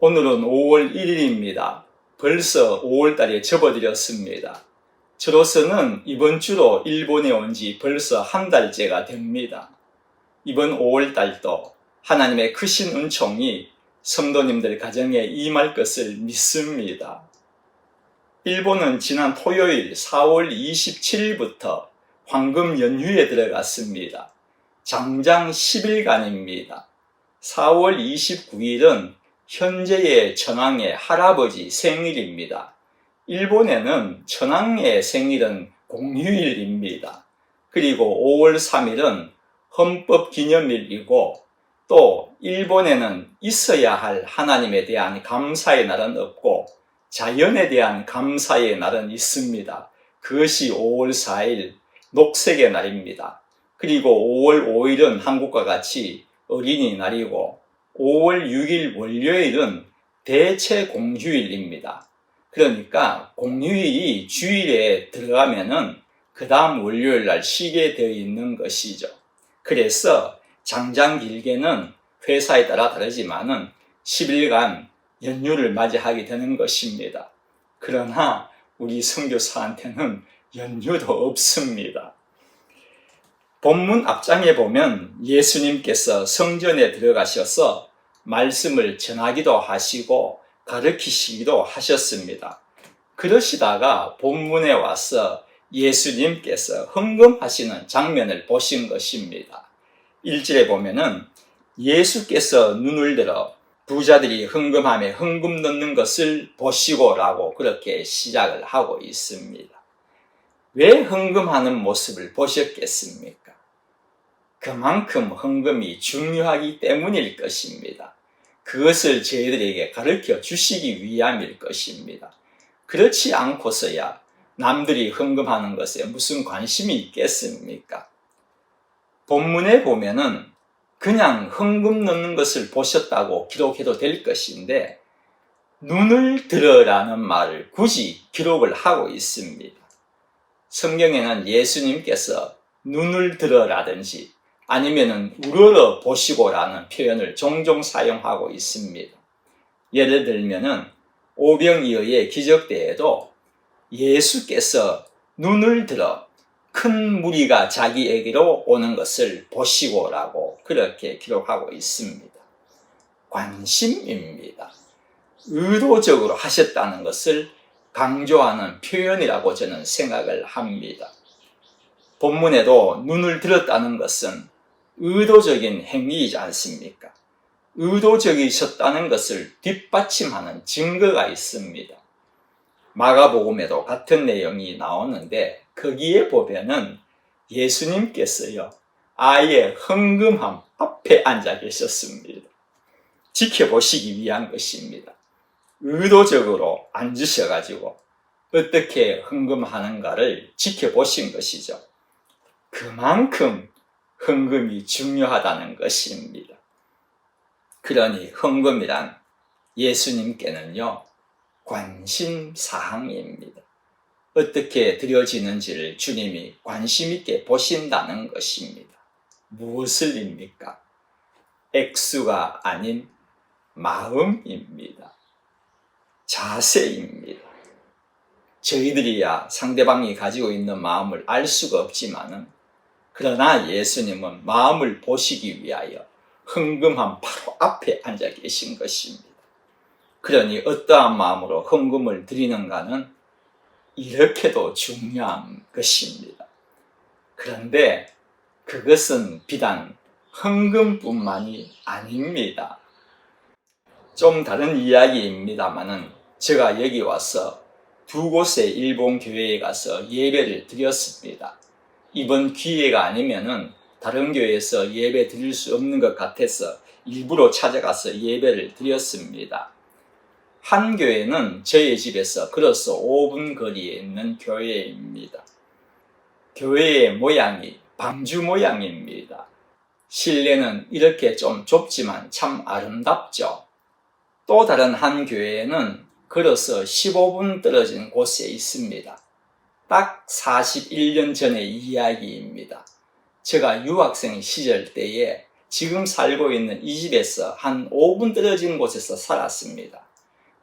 오늘은 5월 1일입니다. 벌써 5월달에 접어들었습니다. 저로서는 이번 주로 일본에 온 지 벌써 한 달째가 됩니다. 이번 5월달도 하나님의 크신 은총이 성도님들 가정에 임할 것을 믿습니다. 일본은 지난 토요일 4월 27일부터 황금 연휴에 들어갔습니다. 장장 10일간입니다. 4월 29일은 현재의 천황의 할아버지 생일입니다. 일본에는 천황의 생일은 공휴일입니다. 그리고 5월 3일은 헌법기념일이고 또 일본에는 있어야 할 하나님에 대한 감사의 날은 없고 자연에 대한 감사의 날은 있습니다. 그것이 5월 4일 녹색의 날입니다. 그리고 5월 5일은 한국과 같이 어린이날이고 5월 6일 월요일은 대체 공휴일입니다. 그러니까 공휴일이 주일에 들어가면은 그 다음 월요일 날 쉬게 되어 있는 것이죠. 그래서 장장 길게는 회사에 따라 다르지만은 10일간 연휴를 맞이하게 되는 것입니다. 그러나 우리 선교사한테는 연휴도 없습니다. 본문 앞장에 보면 예수님께서 성전에 들어가셔서 말씀을 전하기도 하시고 가르치시기도 하셨습니다. 그러시다가 본문에 와서 예수님께서 헌금하시는 장면을 보신 것입니다. 1절에 보면은 예수께서 눈을 들어 부자들이 헌금함에 헌금 넣는 것을 보시고 라고 그렇게 시작을 하고 있습니다. 왜 헌금하는 모습을 보셨겠습니까? 그만큼 헌금이 중요하기 때문일 것입니다. 그것을 저희들에게 가르쳐 주시기 위함일 것입니다. 그렇지 않고서야 남들이 헌금하는 것에 무슨 관심이 있겠습니까? 본문에 보면은 그냥 헌금 넣는 것을 보셨다고 기록해도 될 것인데 눈을 들어라는 말을 굳이 기록을 하고 있습니다. 성경에는 예수님께서 눈을 들어라든지 아니면은 우러러 보시고라는 표현을 종종 사용하고 있습니다. 예를 들면은 오병이어의 기적대에도 예수께서 눈을 들어 큰 무리가 자기에게로 오는 것을 보시고라고 그렇게 기록하고 있습니다. 관심입니다. 의도적으로 하셨다는 것을 강조하는 표현이라고 저는 생각을 합니다. 본문에도 눈을 들었다는 것은 의도적인 행위이지 않습니까? 의도적이셨다는 것을 뒷받침하는 증거가 있습니다. 마가복음에도 같은 내용이 나오는데 거기에 보면은 예수님께서요 아예 헌금함 앞에 앉아 계셨습니다. 지켜보시기 위한 것입니다. 의도적으로 앉으셔가지고 어떻게 헌금하는가를 지켜보신 것이죠. 그만큼 헌금이 중요하다는 것입니다. 그러니 헌금이란 예수님께는요 관심사항입니다. 어떻게 드려지는지를 주님이 관심 있게 보신다는 것입니다. 무엇을입니까? 액수가 아닌 마음입니다. 자세입니다. 저희들이야 상대방이 가지고 있는 마음을 알 수가 없지만은 그러나 예수님은 마음을 보시기 위하여 헌금함 바로 앞에 앉아 계신 것입니다. 그러니 어떠한 마음으로 헌금을 드리는가는 이렇게도 중요한 것입니다. 그런데 그것은 비단 헌금뿐만이 아닙니다. 좀 다른 이야기입니다만은 제가 여기 와서 두 곳의 일본 교회에 가서 예배를 드렸습니다. 이번 기회가 아니면은 다른 교회에서 예배 드릴 수 없는 것 같아서 일부러 찾아가서 예배를 드렸습니다. 한 교회는 저희 집에서 걸어서 5분 거리에 있는 교회입니다. 교회의 모양이 방주 모양입니다. 실내는 이렇게 좀 좁지만 참 아름답죠. 또 다른 한 교회에는 걸어서 15분 떨어진 곳에 있습니다. 딱 41년 전의 이야기입니다. 제가 유학생 시절 때에 지금 살고 있는 이 집에서 한 5분 떨어진 곳에서 살았습니다.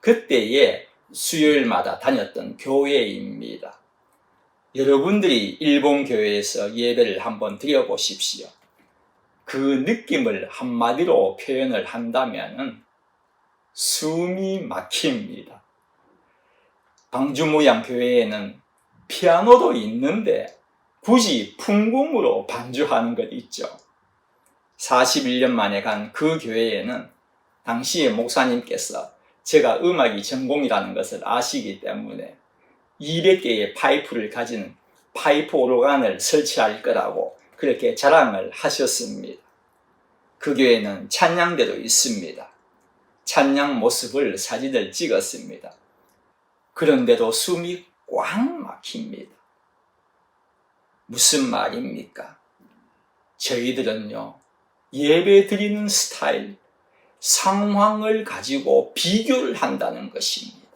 그때에 수요일마다 다녔던 교회입니다. 여러분들이 일본 교회에서 예배를 한번 드려보십시오. 그 느낌을 한마디로 표현을 한다면 숨이 막힙니다. 방주무양 교회에는 피아노도 있는데 굳이 풍금으로 반주하는 것 있죠. 41년 만에 간 그 교회에는 당시의 목사님께서 제가 음악이 전공이라는 것을 아시기 때문에 200개의 파이프를 가진 파이프 오르간을 설치할 거라고 그렇게 자랑을 하셨습니다. 그 교회는 찬양대도 있습니다. 찬양 모습을 사진을 찍었습니다. 그런데도 숨이 꽉 막힙니다. 무슨 말입니까? 저희들은요, 예배 드리는 스타일, 상황을 가지고 비교를 한다는 것입니다.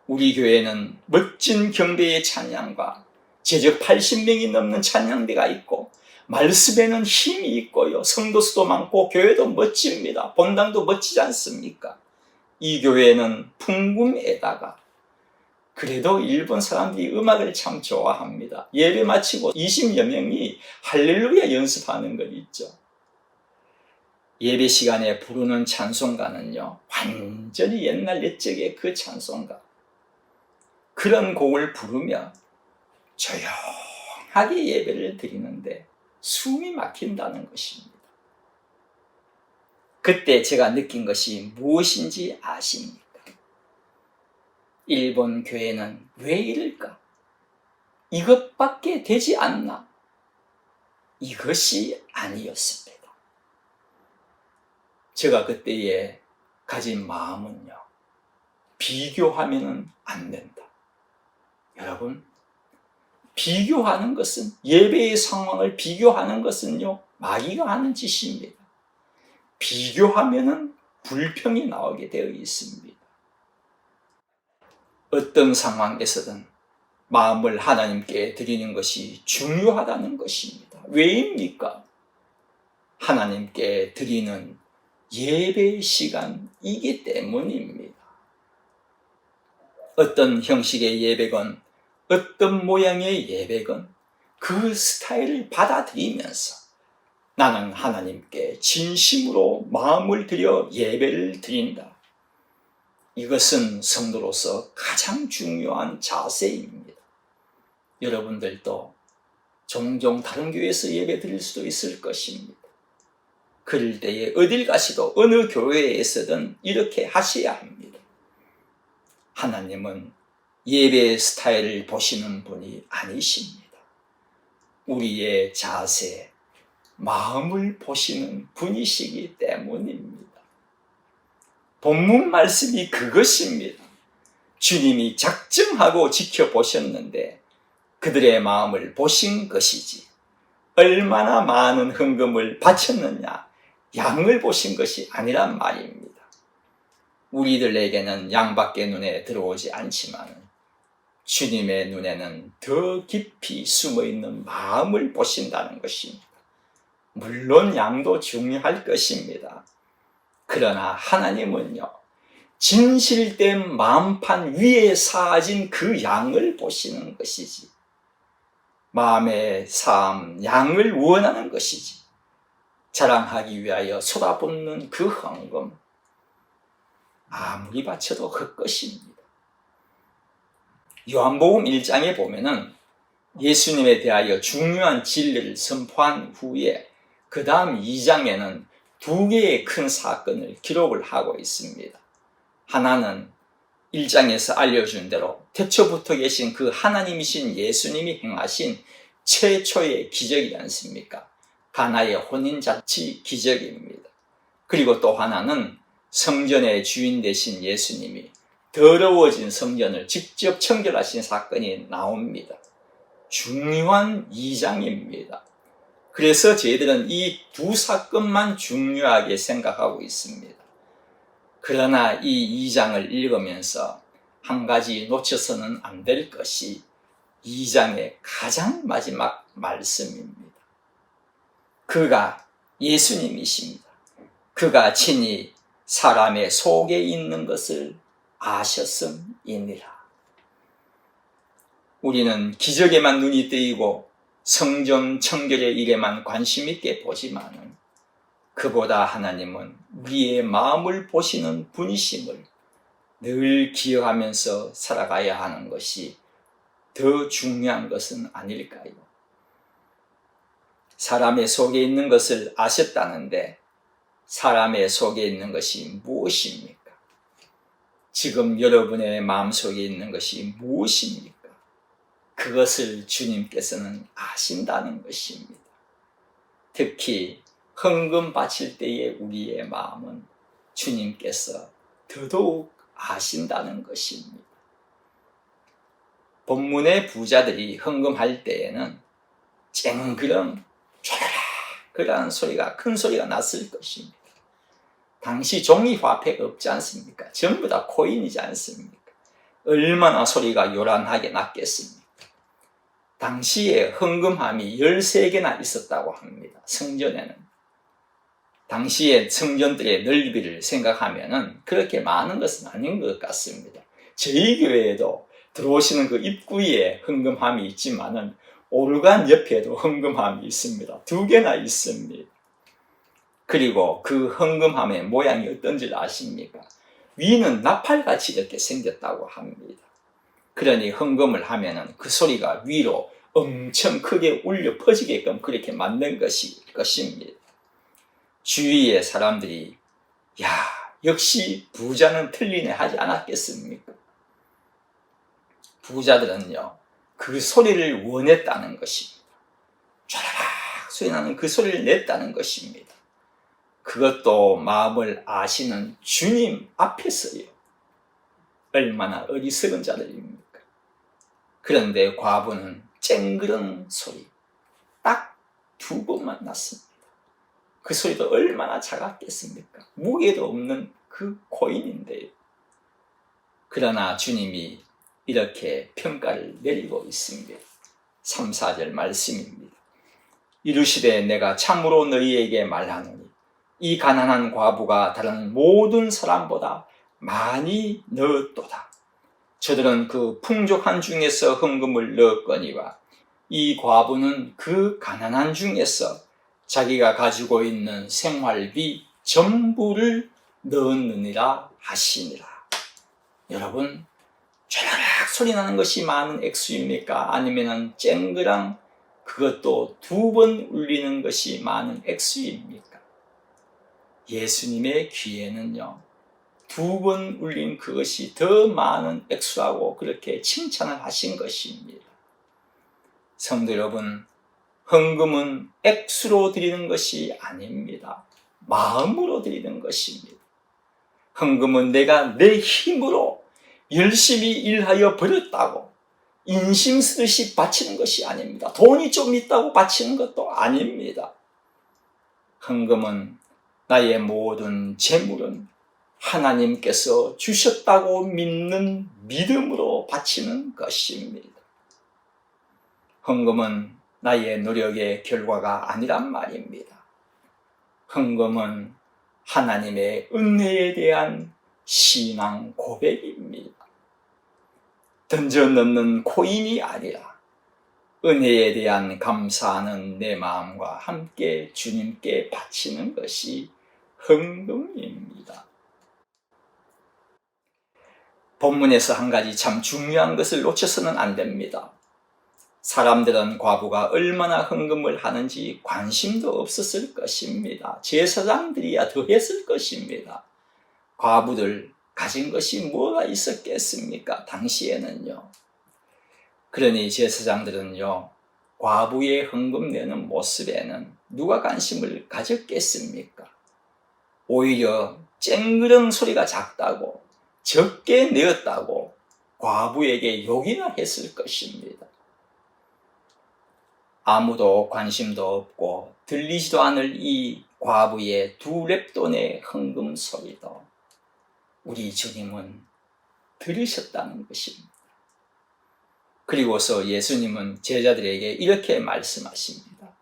우리 교회는 멋진 경배의 찬양과 제적 80명이 넘는 찬양대가 있고 말씀에는 힘이 있고요. 성도 수도 많고 교회도 멋집니다. 본당도 멋지지 않습니까? 이 교회는 풍금에다가 그래도 일본 사람들이 음악을 참 좋아합니다. 예배 마치고 20여 명이 할렐루야 연습하는 것 있죠. 예배 시간에 부르는 찬송가는요, 완전히 옛날 옛적의 그 찬송가. 그런 곡을 부르며 조용하게 예배를 드리는데 숨이 막힌다는 것입니다. 그때 제가 느낀 것이 무엇인지 아십니까? 일본 교회는 왜 이럴까? 이것밖에 되지 않나? 이것이 아니었습니다. 제가 그때에 가진 마음은요, 비교하면 안 된다. 여러분, 비교하는 것은, 예배의 상황을 비교하는 것은요, 마귀가 하는 짓입니다. 비교하면은 불평이 나오게 되어 있습니다. 어떤 상황에서든 마음을 하나님께 드리는 것이 중요하다는 것입니다. 왜입니까? 하나님께 드리는 예배 시간이기 때문입니다. 어떤 형식의 예배건 어떤 모양의 예배건 그 스타일을 받아들이면서 나는 하나님께 진심으로 마음을 들여 예배를 드린다. 이것은 성도로서 가장 중요한 자세입니다. 여러분들도 종종 다른 교회에서 예배 드릴 수도 있을 것입니다. 그럴 때에 어딜 가시도 어느 교회에서든 이렇게 하셔야 합니다. 하나님은 예배 스타일을 보시는 분이 아니십니다. 우리의 자세, 마음을 보시는 분이시기 때문입니다. 본문 말씀이 그것입니다. 주님이 작정하고 지켜보셨는데 그들의 마음을 보신 것이지 얼마나 많은 헌금을 바쳤느냐, 양을 보신 것이 아니란 말입니다. 우리들에게는 양밖에 눈에 들어오지 않지만 주님의 눈에는 더 깊이 숨어있는 마음을 보신다는 것입니다. 물론 양도 중요할 것입니다. 그러나 하나님은요, 진실된 마음판 위에 사진 그 양을 보시는 것이지, 마음의 삶, 양을 원하는 것이지, 자랑하기 위하여 쏟아붓는 그 헌금, 아무리 바쳐도 헛것입니다. 요한복음 1장에 보면은 예수님에 대하여 중요한 진리를 선포한 후에 그 다음 2장에는 두 개의 큰 사건을 기록을 하고 있습니다. 하나는 1장에서 알려준 대로 태초부터 계신 그 하나님이신 예수님이 행하신 최초의 기적이지 않습니까? 가나의 혼인잔치 기적입니다. 그리고 또 하나는 성전의 주인 되신 예수님이 더러워진 성전을 직접 청결하신 사건이 나옵니다. 중요한 2장입니다. 그래서 저희들은 이 두 사건만 중요하게 생각하고 있습니다. 그러나 이 2장을 읽으면서 한 가지 놓쳐서는 안 될 것이 2장의 가장 마지막 말씀입니다. 그가 예수님이십니다. 그가 친히 사람의 속에 있는 것을 아셨음이니라. 우리는 기적에만 눈이 뜨이고 성전 청결의 일에만 관심 있게 보지만은 그보다 하나님은 우리의 마음을 보시는 분이심을 늘 기억하면서 살아가야 하는 것이 더 중요한 것은 아닐까요? 사람의 속에 있는 것을 아셨다는데 사람의 속에 있는 것이 무엇입니까? 지금 여러분의 마음속에 있는 것이 무엇입니까? 그것을 주님께서는 아신다는 것입니다. 특히 헌금 바칠 때의 우리의 마음은 주님께서 더더욱 아신다는 것입니다. 본문의 부자들이 헌금할 때에는 쨍그렁 촤라라 그러한 소리가 큰 소리가 났을 것입니다. 당시 종이화폐가 없지 않습니까? 전부 다 코인이지 않습니까? 얼마나 소리가 요란하게 났겠습니까? 당시에 헌금함이 13개나 있었다고 합니다. 성전에는. 당시의 성전들의 넓이를 생각하면 그렇게 많은 것은 아닌 것 같습니다. 저희 교회에도 들어오시는 그 입구에 헌금함이 있지만은 오르간 옆에도 헌금함이 있습니다. 2개나 있습니다. 그리고 그 헌금함의 모양이 어떤지 아십니까? 위는 나팔같이 이렇게 생겼다고 합니다. 그러니 헌금을 하면은 그 소리가 위로 엄청 크게 울려 퍼지게끔 그렇게 만든 것입니다. 주위의 사람들이 야, 역시 부자는 틀리네 하지 않았겠습니까? 부자들은요, 그 소리를 원했다는 것입니다. 촤라락 소리 나는 그 소리를 냈다는 것입니다. 그것도 마음을 아시는 주님 앞에서요. 얼마나 어리석은 자들입니까? 그런데 과부는 쨍그런 소리 딱 2번만 났습니다. 그 소리도 얼마나 작았겠습니까? 무게도 없는 그 코인인데요. 그러나 주님이 이렇게 평가를 내리고 있습니다. 3, 4절 말씀입니다. 이르시되 내가 참으로 너희에게 말하노니 이 가난한 과부가 다른 모든 사람보다 많이 넣었도다. 저들은 그 풍족한 중에서 헌금을 넣었거니와 이 과부는 그 가난한 중에서 자기가 가지고 있는 생활비 전부를 넣었느니라 하시니라. 여러분, 촤라락 소리 나는 것이 많은 액수입니까? 아니면 쨍그랑 그것도 2번 울리는 것이 많은 액수입니까? 예수님의 귀에는요, 2번 울린 그것이 더 많은 액수라고 그렇게 칭찬을 하신 것입니다. 성도 여러분, 헌금은 액수로 드리는 것이 아닙니다. 마음으로 드리는 것입니다. 헌금은 내가 내 힘으로 열심히 일하여 벌였다고 인심 쓰듯이 바치는 것이 아닙니다. 돈이 좀 있다고 바치는 것도 아닙니다. 헌금은 나의 모든 재물은 하나님께서 주셨다고 믿는 믿음으로 바치는 것입니다. 헌금은 나의 노력의 결과가 아니란 말입니다. 헌금은 하나님의 은혜에 대한 신앙 고백입니다. 던져 넣는 코인이 아니라 은혜에 대한 감사하는 내 마음과 함께 주님께 바치는 것이 헌금입니다. 본문에서 한 가지 참 중요한 것을 놓쳐서는 안 됩니다. 사람들은 과부가 얼마나 헌금을 하는지 관심도 없었을 것입니다. 제사장들이야 더 했을 것입니다. 과부들 가진 것이 뭐가 있었겠습니까? 당시에는요. 그러니 제사장들은요, 과부의 헌금 내는 모습에는 누가 관심을 가졌겠습니까? 오히려 쨍그런 소리가 작다고, 적게 내었다고 과부에게 욕이나 했을 것입니다. 아무도 관심도 없고 들리지도 않을 이 과부의 2렙돈의 헌금 소리도 우리 주님은 들으셨다는 것입니다. 그리고서 예수님은 제자들에게 이렇게 말씀하십니다.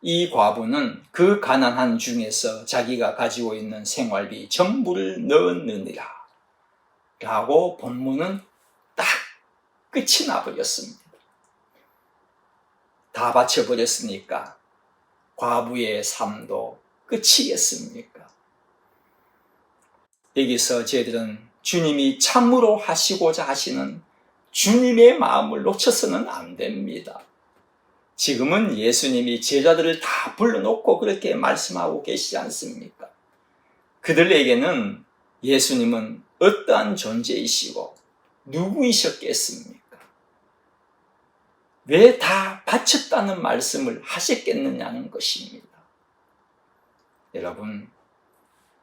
이 과부는 그 가난한 중에서 자기가 가지고 있는 생활비 전부를 넣었느니라 라고 본문은 딱 끝이 나버렸습니다. 다 바쳐버렸으니까 과부의 삶도 끝이겠습니까? 여기서 저희들은 주님이 참으로 하시고자 하시는 주님의 마음을 놓쳐서는 안 됩니다. 지금은 예수님이 제자들을 다 불러놓고 그렇게 말씀하고 계시지 않습니까? 그들에게는 예수님은 어떠한 존재이시고 누구이셨겠습니까? 왜 다 바쳤다는 말씀을 하셨겠느냐는 것입니다.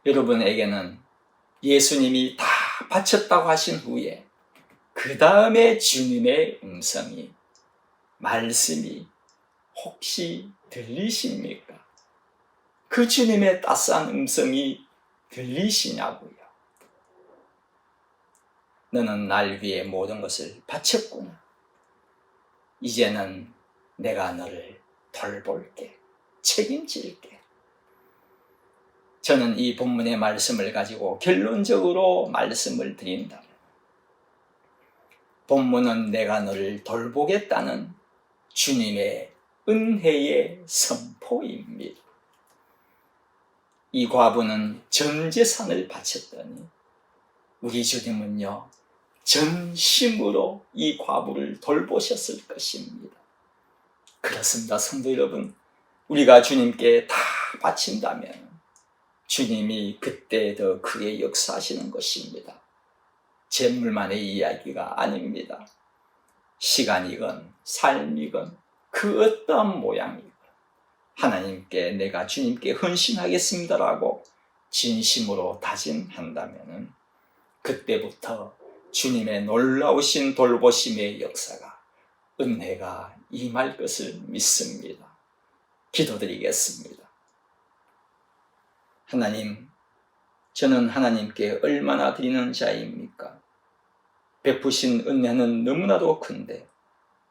여러분에게는 예수님이 다 바쳤다고 하신 후에 그 다음에 주님의 음성이, 말씀이 혹시 들리십니까? 그 주님의 따스한 음성이 들리시냐고요. 너는 날 위해 모든 것을 바쳤구나. 이제는 내가 너를 돌볼게, 책임질게. 저는 이 본문의 말씀을 가지고 결론적으로 말씀을 드린다면, 본문은 내가 너를 돌보겠다는 주님의 은혜의 선포입니다. 이 과부는 전 재산을 바쳤더니 우리 주님은요, 전심으로 이 과부를 돌보셨을 것입니다. 그렇습니다. 성도 여러분, 우리가 주님께 다 바친다면 주님이 그때 더 크게 역사하시는 것입니다. 재물만의 이야기가 아닙니다. 시간이건 삶이건 그 어떠한 모양이건 하나님께 내가 주님께 헌신하겠습니다라고 진심으로 다짐한다면 그때부터 주님의 놀라우신 돌보심의 역사가, 은혜가 임할 것을 믿습니다. 기도드리겠습니다. 하나님, 저는 하나님께 얼마나 드리는 자입니까? 베푸신 은혜는 너무나도 큰데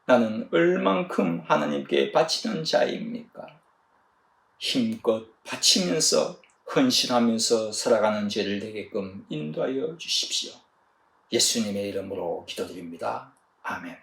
나는 얼만큼 하나님께 바치는 자입니까? 힘껏 바치면서 헌신하면서 살아가는 죄를 되게끔 인도하여 주십시오. 예수님의 이름으로 기도드립니다. 아멘.